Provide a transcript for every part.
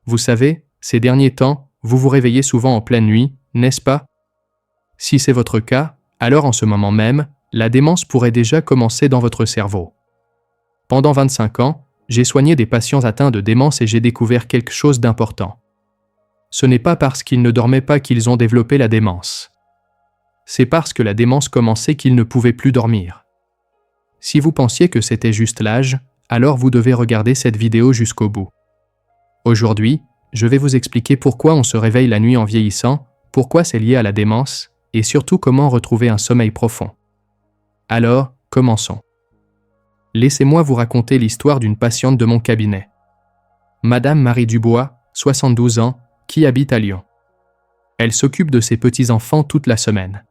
Vous savez, ces derniers temps, vous vous réveillez souvent en pleine nuit, n'est-ce pas? Si c'est votre cas, alors en ce moment même, la démence pourrait déjà commencer dans votre cerveau. Pendant 25 ans, j'ai soigné des patients atteints de démence et j'ai découvert quelque chose d'important. Ce n'est pas parce qu'ils ne dormaient pas qu'ils ont développé la démence. C'est parce que la démence commençait qu'ils ne pouvaient plus dormir. Si vous pensiez que c'était juste l'âge, alors vous devez regarder cette vidéo jusqu'au bout. Aujourd'hui, je vais vous expliquer pourquoi on se réveille la nuit en vieillissant, pourquoi c'est lié à la démence, et surtout comment retrouver un sommeil profond. Alors, commençons. Laissez-moi vous raconter l'histoire d'une patiente de mon cabinet. Madame Marie Dubois, 72 ans, qui habite à Lyon. Elle s'occupe de ses petits-enfants toute la semaine.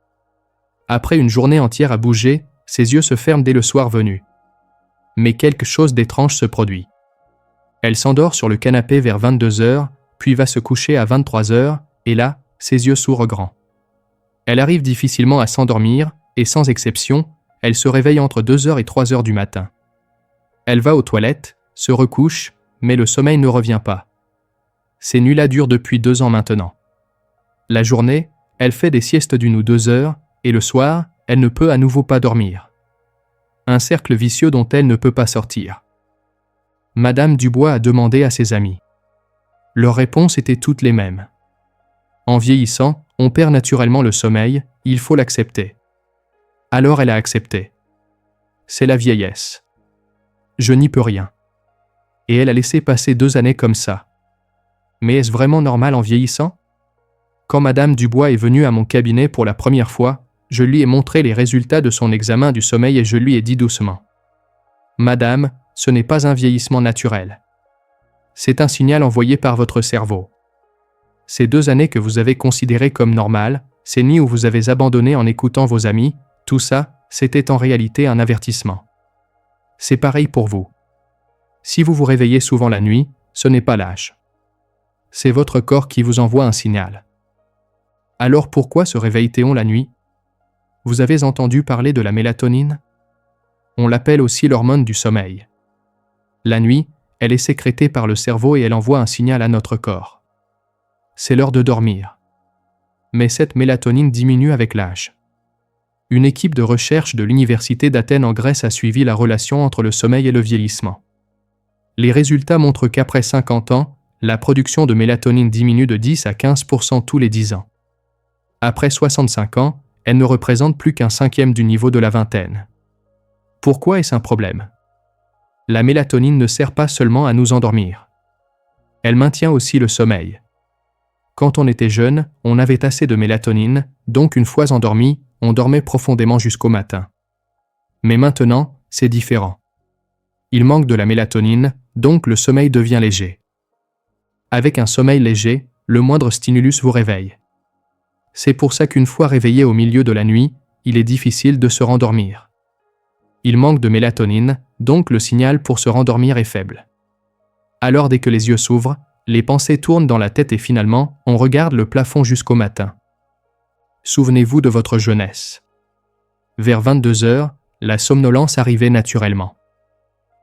Après une journée entière à bouger, ses yeux se ferment dès le soir venu. Mais quelque chose d'étrange se produit. Elle s'endort sur le canapé vers 22h, puis va se coucher à 23h, et là, ses yeux s'ouvrent grands. Elle arrive difficilement à s'endormir, et sans exception, elle se réveille entre 2h et 3h du matin. Elle va aux toilettes, se recouche, mais le sommeil ne revient pas. Ces nuits-là durent depuis 2 ans maintenant. La journée, elle fait des siestes d'1 ou 2 heures, et le soir, elle ne peut à nouveau pas dormir. Un cercle vicieux dont elle ne peut pas sortir. Madame Dubois a demandé à ses amis. Leurs réponses étaient toutes les mêmes. En vieillissant, on perd naturellement le sommeil, il faut l'accepter. Alors elle a accepté. C'est la vieillesse. Je n'y peux rien. Et elle a laissé passer 2 années comme ça. Mais est-ce vraiment normal en vieillissant? Quand Madame Dubois est venue à mon cabinet pour la première fois, je lui ai montré les résultats de son examen du sommeil et je lui ai dit doucement. Madame, ce n'est pas un vieillissement naturel. C'est un signal envoyé par votre cerveau. Ces 2 années que vous avez considérées comme normales, ces nuits où vous avez abandonné en écoutant vos amis, tout ça, c'était en réalité un avertissement. C'est pareil pour vous. Si vous vous réveillez souvent la nuit, ce n'est pas l'âge. C'est votre corps qui vous envoie un signal. Alors pourquoi se réveille-t-on la nuit? Vous avez entendu parler de la mélatonine? On l'appelle aussi l'hormone du sommeil. La nuit, elle est sécrétée par le cerveau et elle envoie un signal à notre corps. C'est l'heure de dormir. Mais cette mélatonine diminue avec l'âge. Une équipe de recherche de l'Université d'Athènes en Grèce a suivi la relation entre le sommeil et le vieillissement. Les résultats montrent qu'après 50 ans, la production de mélatonine diminue de 10 à 15% tous les 10 ans. Après 65 ans, elle ne représente plus qu'un 1/5 du niveau de la vingtaine. Pourquoi est-ce un problème? La mélatonine ne sert pas seulement à nous endormir. Elle maintient aussi le sommeil. Quand on était jeune, on avait assez de mélatonine, donc une fois endormi, on dormait profondément jusqu'au matin. Mais maintenant, c'est différent. Il manque de la mélatonine, donc le sommeil devient léger. Avec un sommeil léger, le moindre stimulus vous réveille. C'est pour ça qu'une fois réveillé au milieu de la nuit, il est difficile de se rendormir. Il manque de mélatonine, donc le signal pour se rendormir est faible. Alors dès que les yeux s'ouvrent, les pensées tournent dans la tête et finalement, on regarde le plafond jusqu'au matin. Souvenez-vous de votre jeunesse. Vers 22h, la somnolence arrivait naturellement.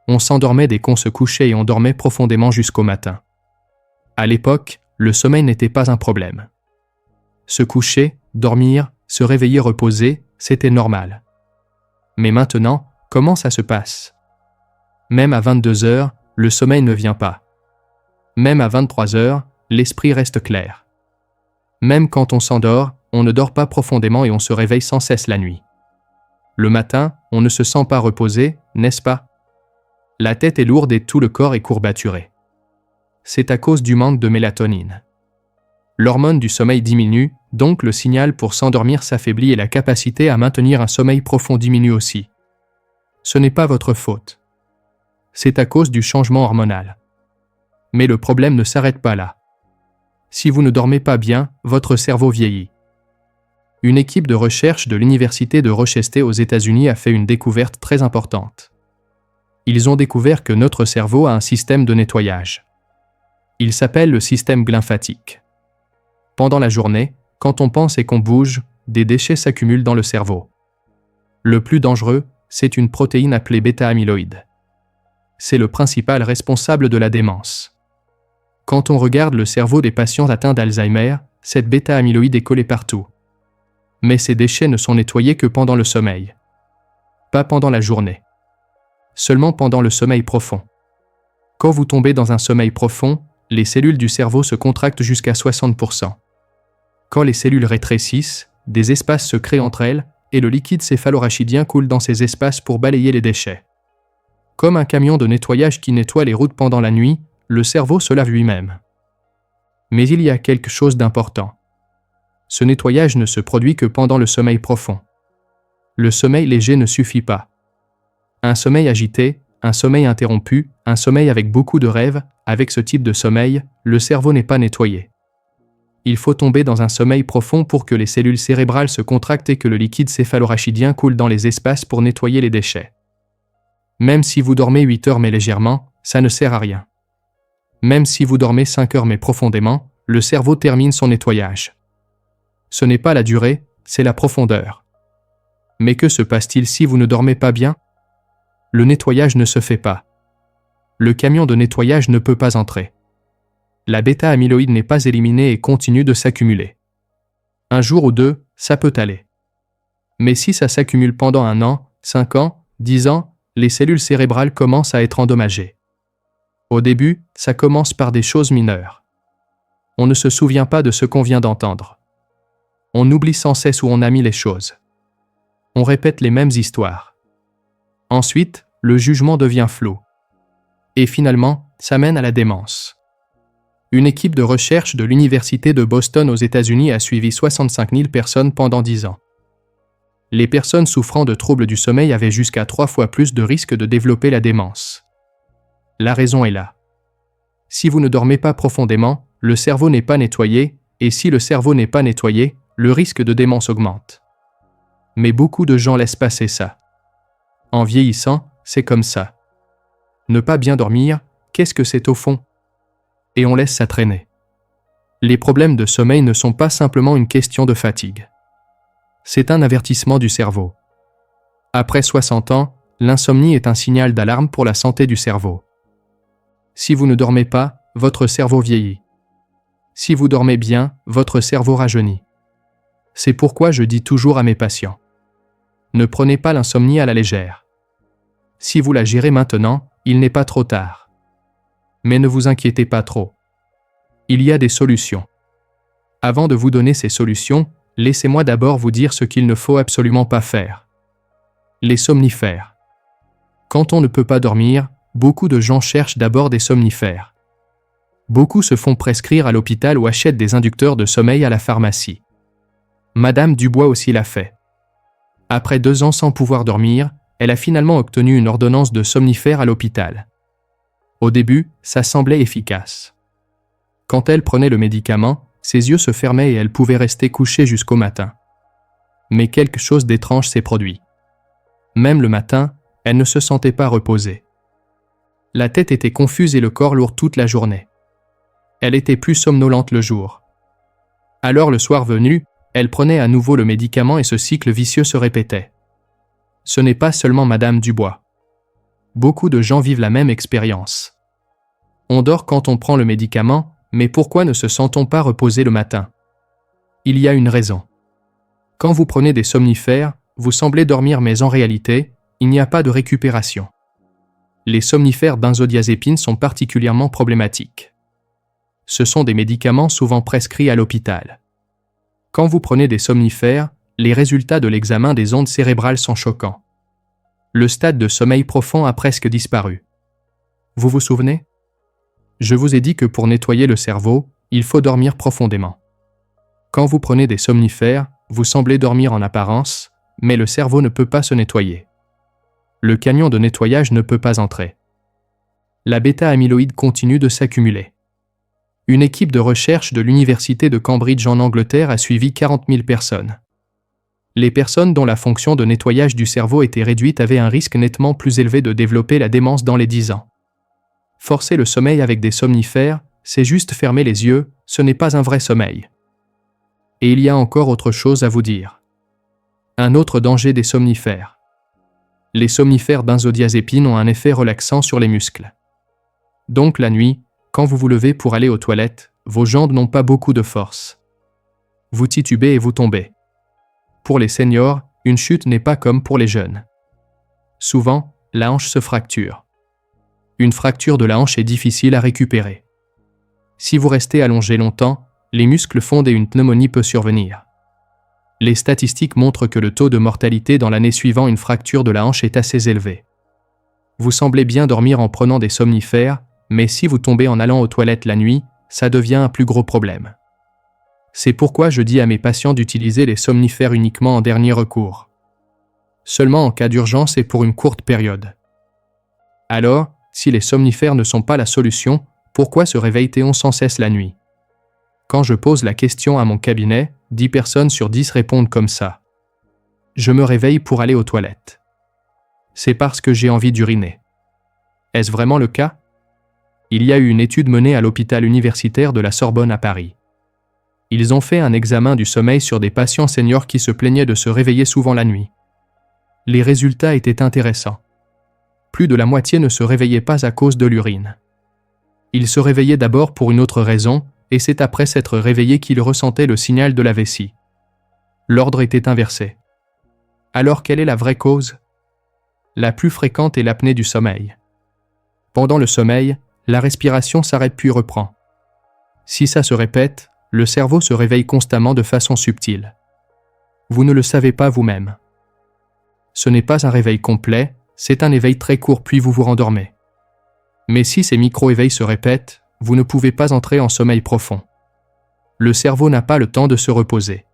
On s'endormait dès qu'on se couchait et on dormait profondément jusqu'au matin. À l'époque, le sommeil n'était pas un problème. Se coucher, dormir, se réveiller reposer, c'était normal. Mais maintenant, comment ça se passe? Même à 22h, le sommeil ne vient pas. Même à 23h, l'esprit reste clair. Même quand on s'endort, on ne dort pas profondément et on se réveille sans cesse la nuit. Le matin, on ne se sent pas reposé, n'est-ce pas? La tête est lourde et tout le corps est courbaturé. C'est à cause du manque de mélatonine. L'hormone du sommeil diminue, donc le signal pour s'endormir s'affaiblit et la capacité à maintenir un sommeil profond diminue aussi. Ce n'est pas votre faute. C'est à cause du changement hormonal. Mais le problème ne s'arrête pas là. Si vous ne dormez pas bien, votre cerveau vieillit. Une équipe de recherche de l'Université de Rochester aux États-Unis a fait une découverte très importante. Ils ont découvert que notre cerveau a un système de nettoyage. Il s'appelle le système glymphatique. Pendant la journée, quand on pense et qu'on bouge, des déchets s'accumulent dans le cerveau. Le plus dangereux, c'est une protéine appelée bêta-amyloïde. C'est le principal responsable de la démence. Quand on regarde le cerveau des patients atteints d'Alzheimer, cette bêta-amyloïde est collée partout. Mais ces déchets ne sont nettoyés que pendant le sommeil. Pas pendant la journée. Seulement pendant le sommeil profond. Quand vous tombez dans un sommeil profond, les cellules du cerveau se contractent jusqu'à 60%. Quand les cellules rétrécissent, des espaces se créent entre elles et le liquide céphalorachidien coule dans ces espaces pour balayer les déchets. Comme un camion de nettoyage qui nettoie les routes pendant la nuit, le cerveau se lave lui-même. Mais il y a quelque chose d'important. Ce nettoyage ne se produit que pendant le sommeil profond. Le sommeil léger ne suffit pas. Un sommeil agité, un sommeil interrompu, un sommeil avec beaucoup de rêves, avec ce type de sommeil, le cerveau n'est pas nettoyé. Il faut tomber dans un sommeil profond pour que les cellules cérébrales se contractent et que le liquide céphalorachidien coule dans les espaces pour nettoyer les déchets. Même si vous dormez 8 heures mais légèrement, ça ne sert à rien. Même si vous dormez 5 heures mais profondément, le cerveau termine son nettoyage. Ce n'est pas la durée, c'est la profondeur. Mais que se passe-t-il si vous ne dormez pas bien ? Le nettoyage ne se fait pas. Le camion de nettoyage ne peut pas entrer. La bêta-amyloïde n'est pas éliminée et continue de s'accumuler. Un jour ou deux, ça peut aller. Mais si ça s'accumule pendant 1 an, 5 ans, 10 ans, les cellules cérébrales commencent à être endommagées. Au début, ça commence par des choses mineures. On ne se souvient pas de ce qu'on vient d'entendre. On oublie sans cesse où on a mis les choses. On répète les mêmes histoires. Ensuite, le jugement devient flou. Et finalement, ça mène à la démence. Une équipe de recherche de l'Université de Boston aux États-Unis a suivi 65 000 personnes pendant 10 ans. Les personnes souffrant de troubles du sommeil avaient jusqu'à 3 fois plus de risques de développer la démence. La raison est là. Si vous ne dormez pas profondément, le cerveau n'est pas nettoyé, et si le cerveau n'est pas nettoyé, le risque de démence augmente. Mais beaucoup de gens laissent passer ça. En vieillissant, c'est comme ça. Ne pas bien dormir, qu'est-ce que c'est au fond ? Et on laisse ça traîner. Les problèmes de sommeil ne sont pas simplement une question de fatigue. C'est un avertissement du cerveau. Après 60 ans, l'insomnie est un signal d'alarme pour la santé du cerveau. Si vous ne dormez pas, votre cerveau vieillit. Si vous dormez bien, votre cerveau rajeunit. C'est pourquoi je dis toujours à mes patients : ne prenez pas l'insomnie à la légère. Si vous la gérez maintenant, il n'est pas trop tard. Mais ne vous inquiétez pas trop. Il y a des solutions. Avant de vous donner ces solutions, laissez-moi d'abord vous dire ce qu'il ne faut absolument pas faire. Les somnifères. Quand on ne peut pas dormir, beaucoup de gens cherchent d'abord des somnifères. Beaucoup se font prescrire à l'hôpital ou achètent des inducteurs de sommeil à la pharmacie. Madame Dubois aussi l'a fait. Après 2 ans sans pouvoir dormir, elle a finalement obtenu une ordonnance de somnifère à l'hôpital. Au début, ça semblait efficace. Quand elle prenait le médicament, ses yeux se fermaient et elle pouvait rester couchée jusqu'au matin. Mais quelque chose d'étrange s'est produit. Même le matin, elle ne se sentait pas reposée. La tête était confuse et le corps lourd toute la journée. Elle était plus somnolente le jour. Alors le soir venu, elle prenait à nouveau le médicament et ce cycle vicieux se répétait. Ce n'est pas seulement Madame Dubois. Beaucoup de gens vivent la même expérience. On dort quand on prend le médicament, mais pourquoi ne se sent-on pas reposé le matin ? Il y a une raison. Quand vous prenez des somnifères, vous semblez dormir mais en réalité, il n'y a pas de récupération. Les somnifères benzodiazépines sont particulièrement problématiques. Ce sont des médicaments souvent prescrits à l'hôpital. Quand vous prenez des somnifères, les résultats de l'examen des ondes cérébrales sont choquants. Le stade de sommeil profond a presque disparu. Vous vous souvenez ? Je vous ai dit que pour nettoyer le cerveau, il faut dormir profondément. Quand vous prenez des somnifères, vous semblez dormir en apparence, mais le cerveau ne peut pas se nettoyer. Le camion de nettoyage ne peut pas entrer. La bêta-amyloïde continue de s'accumuler. Une équipe de recherche de l'Université de Cambridge en Angleterre a suivi 40 000 personnes. Les personnes dont la fonction de nettoyage du cerveau était réduite avaient un risque nettement plus élevé de développer la démence dans les 10 ans. Forcer le sommeil avec des somnifères, c'est juste fermer les yeux, ce n'est pas un vrai sommeil. Et il y a encore autre chose à vous dire. Un autre danger des somnifères. Les somnifères benzodiazépines ont un effet relaxant sur les muscles. Donc la nuit, Quand vous vous levez pour aller aux toilettes, vos jambes n'ont pas beaucoup de force. Vous titubez et vous tombez. Pour les seniors, une chute n'est pas comme pour les jeunes. Souvent, la hanche se fracture. Une fracture de la hanche est difficile à récupérer. Si vous restez allongé longtemps, les muscles fondent et une pneumonie peut survenir. Les statistiques montrent que le taux de mortalité dans l'année suivant une fracture de la hanche est assez élevé. Vous semblez bien dormir en prenant des somnifères, mais si vous tombez en allant aux toilettes la nuit, ça devient un plus gros problème. C'est pourquoi je dis à mes patients d'utiliser les somnifères uniquement en dernier recours. Seulement en cas d'urgence et pour une courte période. Alors, si les somnifères ne sont pas la solution, pourquoi se réveille-t-on sans cesse la nuit? Quand je pose la question à mon cabinet, 10 personnes sur 10 répondent comme ça. Je me réveille pour aller aux toilettes. C'est parce que j'ai envie d'uriner. Est-ce vraiment le cas? Il y a eu une étude menée à l'hôpital universitaire de la Sorbonne à Paris. Ils ont fait un examen du sommeil sur des patients seniors qui se plaignaient de se réveiller souvent la nuit. Les résultats étaient intéressants. Plus de la moitié ne se réveillait pas à cause de l'urine. Ils se réveillaient d'abord pour une autre raison, et c'est après s'être réveillés qu'ils ressentaient le signal de la vessie. L'ordre était inversé. Alors quelle est la vraie cause? La plus fréquente est l'apnée du sommeil. Pendant le sommeil, la respiration s'arrête puis reprend. Si ça se répète, le cerveau se réveille constamment de façon subtile. Vous ne le savez pas vous-même. Ce n'est pas un réveil complet, c'est un éveil très court puis vous vous rendormez. Mais si ces micro-éveils se répètent, vous ne pouvez pas entrer en sommeil profond. Le cerveau n'a pas le temps de se reposer.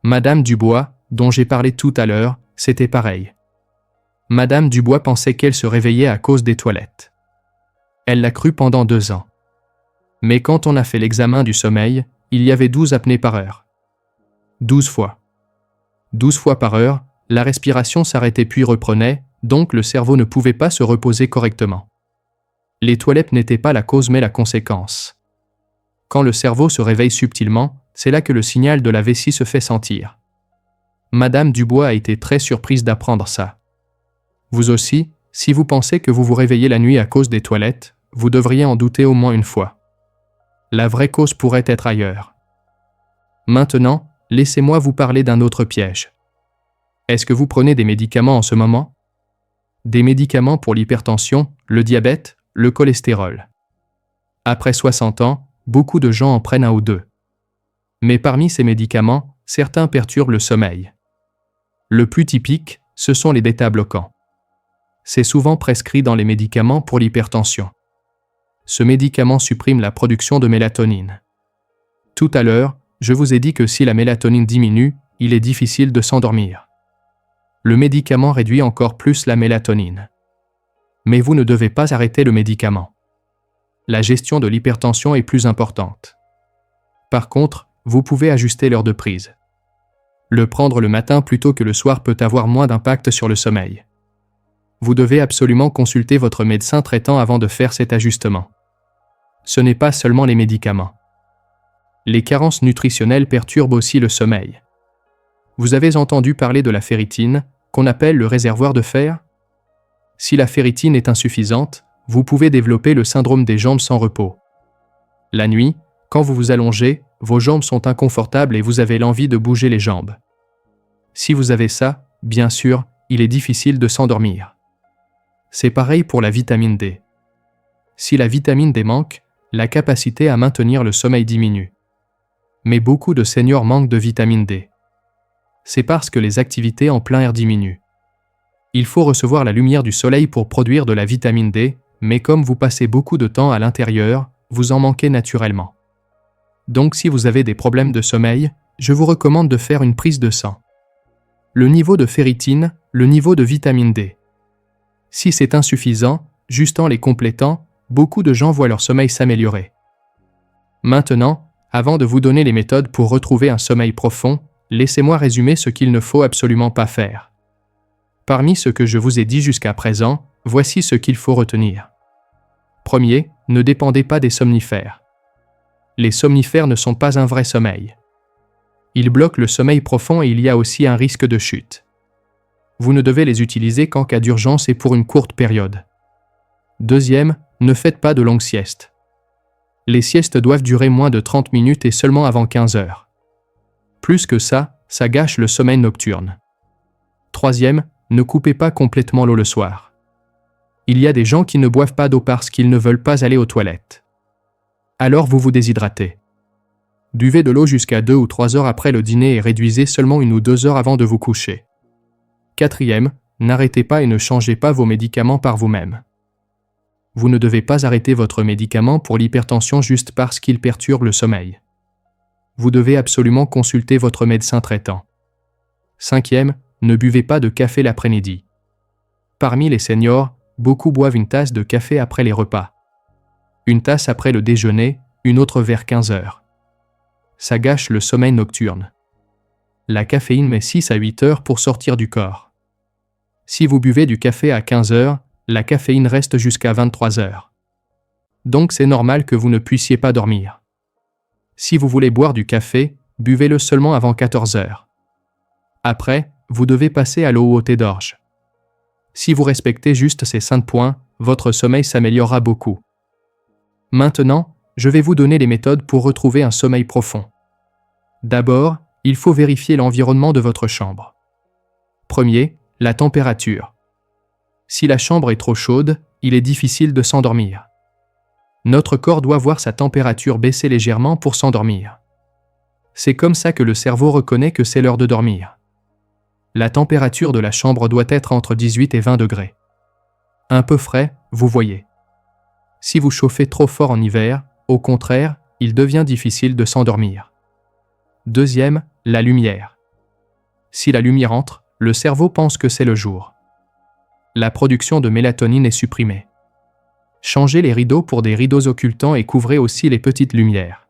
Madame Dubois, dont j'ai parlé tout à l'heure, c'était pareil. Madame Dubois pensait qu'elle se réveillait à cause des toilettes. Elle l'a cru pendant 2 ans. Mais quand on a fait l'examen du sommeil, il y avait 12 apnées par heure. 12 fois. 12 fois par heure, la respiration s'arrêtait puis reprenait, donc le cerveau ne pouvait pas se reposer correctement. Les toilettes n'étaient pas la cause mais la conséquence. Quand le cerveau se réveille subtilement, c'est là que le signal de la vessie se fait sentir. Madame Dubois a été très surprise d'apprendre ça. Vous aussi, si vous pensez que vous vous réveillez la nuit à cause des toilettes, vous devriez en douter au moins une fois. La vraie cause pourrait être ailleurs. Maintenant, laissez-moi vous parler d'un autre piège. Est-ce que vous prenez des médicaments en ce moment? Des médicaments pour l'hypertension, le diabète, le cholestérol. Après 60 ans, beaucoup de gens en prennent 1 ou 2. Mais parmi ces médicaments, certains perturbent le sommeil. Le plus typique, ce sont les bêta-bloquants. C'est souvent prescrit dans les médicaments pour l'hypertension. Ce médicament supprime la production de mélatonine. Tout à l'heure, je vous ai dit que si la mélatonine diminue, il est difficile de s'endormir. Le médicament réduit encore plus la mélatonine. Mais vous ne devez pas arrêter le médicament. La gestion de l'hypertension est plus importante. Par contre, vous pouvez ajuster l'heure de prise. Le prendre le matin plutôt que le soir peut avoir moins d'impact sur le sommeil. Vous devez absolument consulter votre médecin traitant avant de faire cet ajustement. Ce n'est pas seulement les médicaments. Les carences nutritionnelles perturbent aussi le sommeil. Vous avez entendu parler de la ferritine, qu'on appelle le réservoir de fer? Si la ferritine est insuffisante, vous pouvez développer le syndrome des jambes sans repos. La nuit, quand vous vous allongez, vos jambes sont inconfortables et vous avez l'envie de bouger les jambes. Si vous avez ça, bien sûr, il est difficile de s'endormir. C'est pareil pour la vitamine D. Si la vitamine D manque, la capacité à maintenir le sommeil diminue. Mais beaucoup de seniors manquent de vitamine D. C'est parce que les activités en plein air diminuent. Il faut recevoir la lumière du soleil pour produire de la vitamine D, mais comme vous passez beaucoup de temps à l'intérieur, vous en manquez naturellement. Donc si vous avez des problèmes de sommeil, je vous recommande de faire une prise de sang. Le niveau de ferritine, le niveau de vitamine D. Si c'est insuffisant, juste en les complétant, beaucoup de gens voient leur sommeil s'améliorer. Maintenant, avant de vous donner les méthodes pour retrouver un sommeil profond, laissez-moi résumer ce qu'il ne faut absolument pas faire. Parmi ce que je vous ai dit jusqu'à présent, voici ce qu'il faut retenir. Premier, ne dépendez pas des somnifères. Les somnifères ne sont pas un vrai sommeil. Ils bloquent le sommeil profond et il y a aussi un risque de chute. Vous ne devez les utiliser qu'en cas d'urgence et pour une courte période. Deuxième, ne faites pas de longues siestes. Les siestes doivent durer moins de 30 minutes et seulement avant 15 heures. Plus que ça gâche le sommeil nocturne. Troisième, ne coupez pas complètement l'eau le soir. Il y a des gens qui ne boivent pas d'eau parce qu'ils ne veulent pas aller aux toilettes. Alors vous vous déshydratez. Buvez de l'eau jusqu'à 2 ou 3 heures après le dîner et réduisez seulement 1 ou 2 heures avant de vous coucher. Quatrième, n'arrêtez pas et ne changez pas vos médicaments par vous-même. Vous ne devez pas arrêter votre médicament pour l'hypertension juste parce qu'il perturbe le sommeil. Vous devez absolument consulter votre médecin traitant. Cinquième, ne buvez pas de café l'après-midi. Parmi les seniors, beaucoup boivent une tasse de café après les repas. Une tasse après le déjeuner, une autre vers 15 heures. Ça gâche le sommeil nocturne. La caféine met 6 à 8 heures pour sortir du corps. Si vous buvez du café à 15 heures, la caféine reste jusqu'à 23 heures. Donc c'est normal que vous ne puissiez pas dormir. Si vous voulez boire du café, buvez-le seulement avant 14 heures. Après, vous devez passer à l'eau ou au thé d'orge. Si vous respectez juste ces 5 points, votre sommeil s'améliorera beaucoup. Maintenant, je vais vous donner les méthodes pour retrouver un sommeil profond. D'abord, il faut vérifier l'environnement de votre chambre. Premier, la température. Si la chambre est trop chaude, il est difficile de s'endormir. Notre corps doit voir sa température baisser légèrement pour s'endormir. C'est comme ça que le cerveau reconnaît que c'est l'heure de dormir. La température de la chambre doit être entre 18 et 20 degrés. Un peu frais, vous voyez. Si vous chauffez trop fort en hiver, au contraire, il devient difficile de s'endormir. Deuxième, la lumière. Si la lumière entre, le cerveau pense que c'est le jour. La production de mélatonine est supprimée. Changez les rideaux pour des rideaux occultants et couvrez aussi les petites lumières.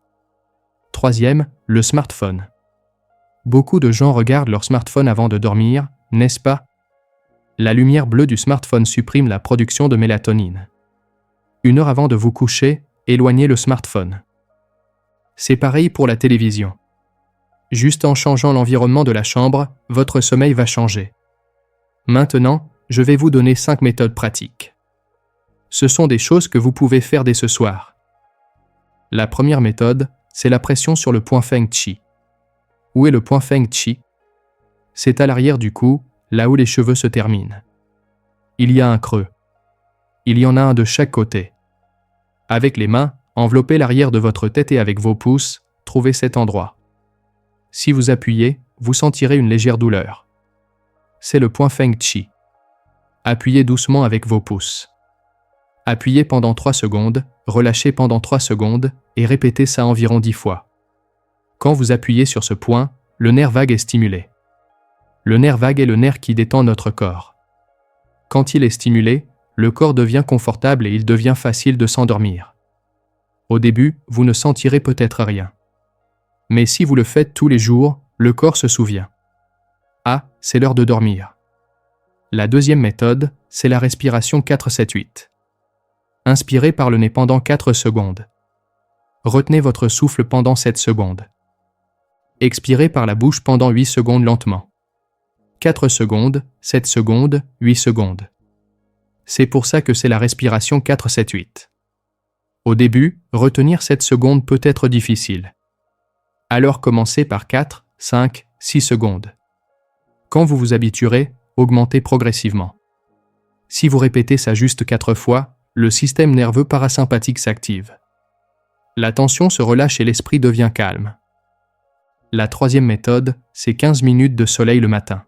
Troisième, le smartphone. Beaucoup de gens regardent leur smartphone avant de dormir, n'est-ce pas? La lumière bleue du smartphone supprime la production de mélatonine. 1 heure avant de vous coucher, éloignez le smartphone. C'est pareil pour la télévision. Juste en changeant l'environnement de la chambre, votre sommeil va changer. Maintenant, je vais vous donner 5 méthodes pratiques. Ce sont des choses que vous pouvez faire dès ce soir. La première méthode, c'est la pression sur le point Feng Qi. Où est le point Feng Qi? C'est à l'arrière du cou, là où les cheveux se terminent. Il y a un creux. Il y en a un de chaque côté. Avec les mains, enveloppez l'arrière de votre tête et avec vos pouces, trouvez cet endroit. Si vous appuyez, vous sentirez une légère douleur. C'est le point Feng Qi. Appuyez doucement avec vos pouces. Appuyez pendant 3 secondes, relâchez pendant 3 secondes et répétez ça environ 10 fois. Quand vous appuyez sur ce point, le nerf vague est stimulé. Le nerf vague est le nerf qui détend notre corps. Quand il est stimulé, le corps devient confortable et il devient facile de s'endormir. Au début, vous ne sentirez peut-être rien. Mais si vous le faites tous les jours, le corps se souvient. Ah, c'est l'heure de dormir. La deuxième méthode, c'est la respiration 4-7-8. Inspirez par le nez pendant 4 secondes. Retenez votre souffle pendant 7 secondes. Expirez par la bouche pendant 8 secondes lentement. 4 secondes, 7 secondes, 8 secondes. C'est pour ça que c'est la respiration 4-7-8. Au début, retenir 7 secondes peut être difficile. Alors commencez par 4, 5, 6 secondes. Quand vous vous habituerez, augmentez progressivement. Si vous répétez ça juste 4 fois, le système nerveux parasympathique s'active. La tension se relâche et l'esprit devient calme. La troisième méthode, c'est 15 minutes de soleil le matin.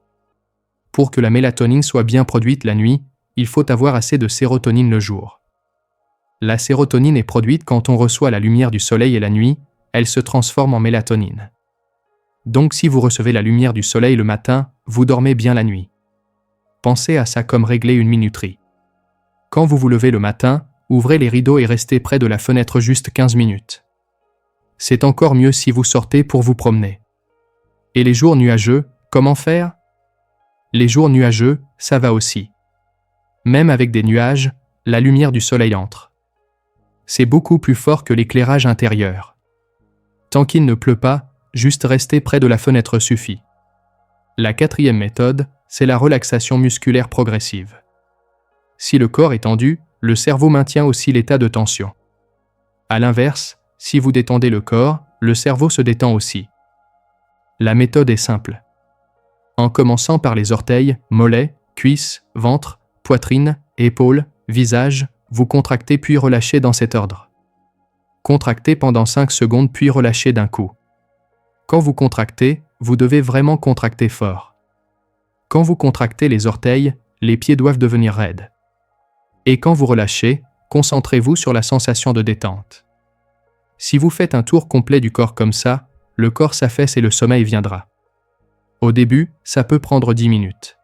Pour que la mélatonine soit bien produite la nuit, il faut avoir assez de sérotonine le jour. La sérotonine est produite quand on reçoit la lumière du soleil et la nuit, elle se transforme en mélatonine. Donc si vous recevez la lumière du soleil le matin, vous dormez bien la nuit. Pensez à ça comme régler une minuterie. Quand vous vous levez le matin, ouvrez les rideaux et restez près de la fenêtre juste 15 minutes. C'est encore mieux si vous sortez pour vous promener. Et les jours nuageux, comment faire? Les jours nuageux, ça va aussi. Même avec des nuages, la lumière du soleil entre. C'est beaucoup plus fort que l'éclairage intérieur. Tant qu'il ne pleut pas, juste rester près de la fenêtre suffit. La quatrième méthode, c'est la relaxation musculaire progressive. Si le corps est tendu, le cerveau maintient aussi l'état de tension. À l'inverse, Si vous détendez le corps, le cerveau se détend aussi. La méthode est simple. En commençant par les orteils, mollets, cuisses, ventre, poitrine, épaules, visage, vous contractez puis relâchez dans cet ordre. Contractez pendant 5 secondes puis relâchez d'un coup. Quand vous contractez, vous devez vraiment contracter fort. Quand vous contractez les orteils, les pieds doivent devenir raides. Et quand vous relâchez, concentrez-vous sur la sensation de détente. Si vous faites un tour complet du corps comme ça, le corps s'affaisse et le sommeil viendra. Au début, ça peut prendre 10 minutes.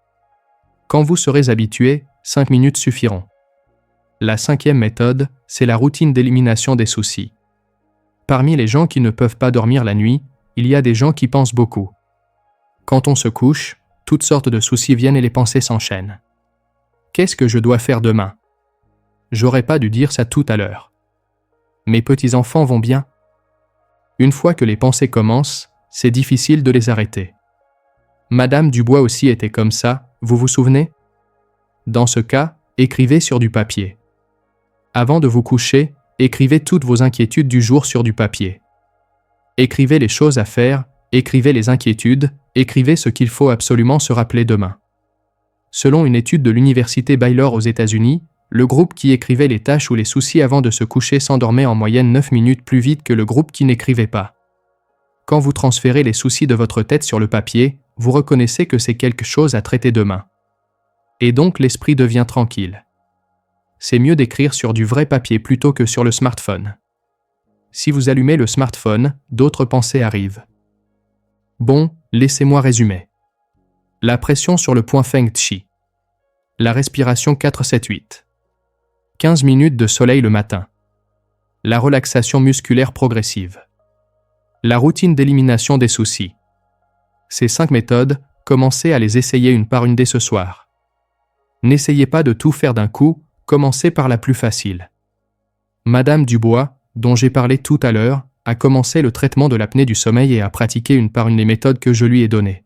Quand vous serez habitué, 5 minutes suffiront. La 5e méthode, c'est la routine d'élimination des soucis. Parmi les gens qui ne peuvent pas dormir la nuit, il y a des gens qui pensent beaucoup. Quand on se couche, toutes sortes de soucis viennent et les pensées s'enchaînent. Qu'est-ce que je dois faire demain? J'aurais pas dû dire ça tout à l'heure. Mes petits-enfants vont bien? Une fois que les pensées commencent, c'est difficile de les arrêter. Madame Dubois aussi était comme ça, vous vous souvenez? Dans ce cas, écrivez sur du papier. Avant de vous coucher, écrivez toutes vos inquiétudes du jour sur du papier. Écrivez les choses à faire, écrivez les inquiétudes, écrivez ce qu'il faut absolument se rappeler demain. Selon une étude de l'université Baylor aux États-Unis, le groupe qui écrivait les tâches ou les soucis avant de se coucher s'endormait en moyenne 9 minutes plus vite que le groupe qui n'écrivait pas. Quand vous transférez les soucis de votre tête sur le papier, vous reconnaissez que c'est quelque chose à traiter demain. Et donc l'esprit devient tranquille. C'est mieux d'écrire sur du vrai papier plutôt que sur le smartphone. Si vous allumez le smartphone, d'autres pensées arrivent. Bon, laissez-moi résumer. La pression sur le point Feng Qi. La respiration 4-7-8. 15 minutes de soleil le matin. La relaxation musculaire progressive. La routine d'élimination des soucis. Ces 5 méthodes, commencez à les essayer une par une dès ce soir. N'essayez pas de tout faire d'un coup, commencez par la plus facile. Madame Dubois, dont j'ai parlé tout à l'heure, a commencé le traitement de l'apnée du sommeil et a pratiqué une par une des méthodes que je lui ai données.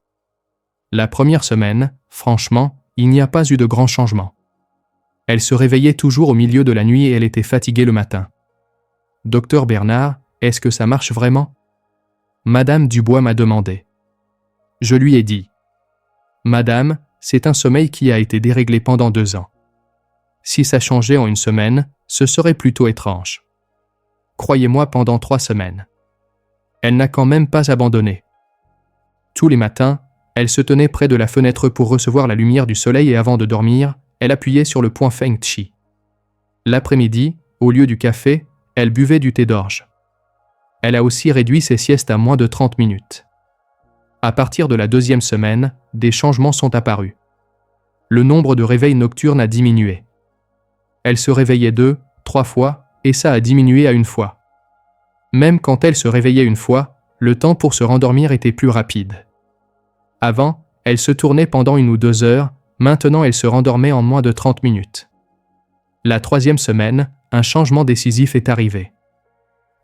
La première semaine, franchement, il n'y a pas eu de grand changement. Elle se réveillait toujours au milieu de la nuit et elle était fatiguée le matin. Docteur Bernard, est-ce que ça marche vraiment? Madame Dubois m'a demandé. Je lui ai dit. Madame, c'est un sommeil qui a été déréglé pendant 2 ans. Si ça changeait en une semaine, ce serait plutôt étrange. Croyez-moi pendant 3 semaines. Elle n'a quand même pas abandonné. Tous les matins, elle se tenait près de la fenêtre pour recevoir la lumière du soleil et avant de dormir, elle appuyait sur le point Feng Qi. L'après-midi, au lieu du café, elle buvait du thé d'orge. Elle a aussi réduit ses siestes à moins de 30 minutes. À partir de la 2e semaine, des changements sont apparus. Le nombre de réveils nocturnes a diminué. Elle se réveillait 2, 3 fois, et ça a diminué à 1 fois. Même quand elle se réveillait 1 fois, le temps pour se rendormir était plus rapide. Avant, elle se tournait pendant 1 ou 2 heures, maintenant elle se rendormait en moins de 30 minutes. La 3e semaine, un changement décisif est arrivé.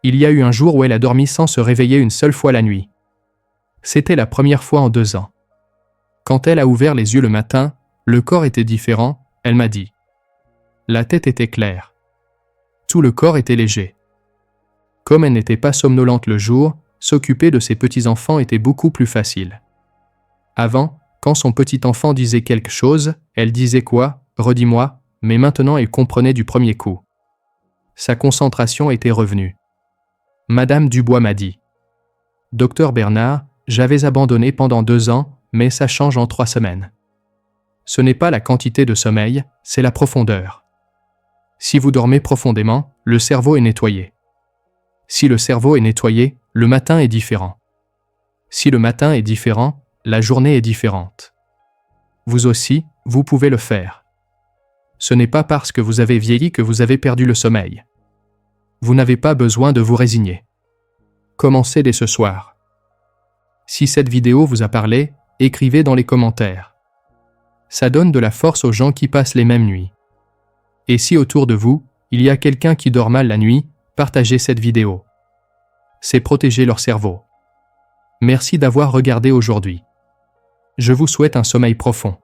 Il y a eu un jour où elle a dormi sans se réveiller une seule fois la nuit. C'était la première fois en 2 ans. Quand elle a ouvert les yeux le matin, le corps était différent, elle m'a dit. La tête était claire. Tout le corps était léger. Comme elle n'était pas somnolente le jour, s'occuper de ses petits-enfants était beaucoup plus facile. Avant, quand son petit-enfant disait quelque chose, elle disait quoi, redis-moi, mais maintenant elle comprenait du premier coup. Sa concentration était revenue. Madame Dubois m'a dit. Docteur Bernard, j'avais abandonné pendant 2 ans, mais ça change en 3 semaines. Ce n'est pas la quantité de sommeil, c'est la profondeur. Si vous dormez profondément, le cerveau est nettoyé. Si le cerveau est nettoyé, le matin est différent. Si le matin est différent, la journée est différente. Vous aussi, vous pouvez le faire. Ce n'est pas parce que vous avez vieilli que vous avez perdu le sommeil. Vous n'avez pas besoin de vous résigner. Commencez dès ce soir. Si cette vidéo vous a parlé, écrivez dans les commentaires. Ça donne de la force aux gens qui passent les mêmes nuits. Et si autour de vous, il y a quelqu'un qui dort mal la nuit, partagez cette vidéo. C'est protéger leur cerveau. Merci d'avoir regardé aujourd'hui. Je vous souhaite un sommeil profond.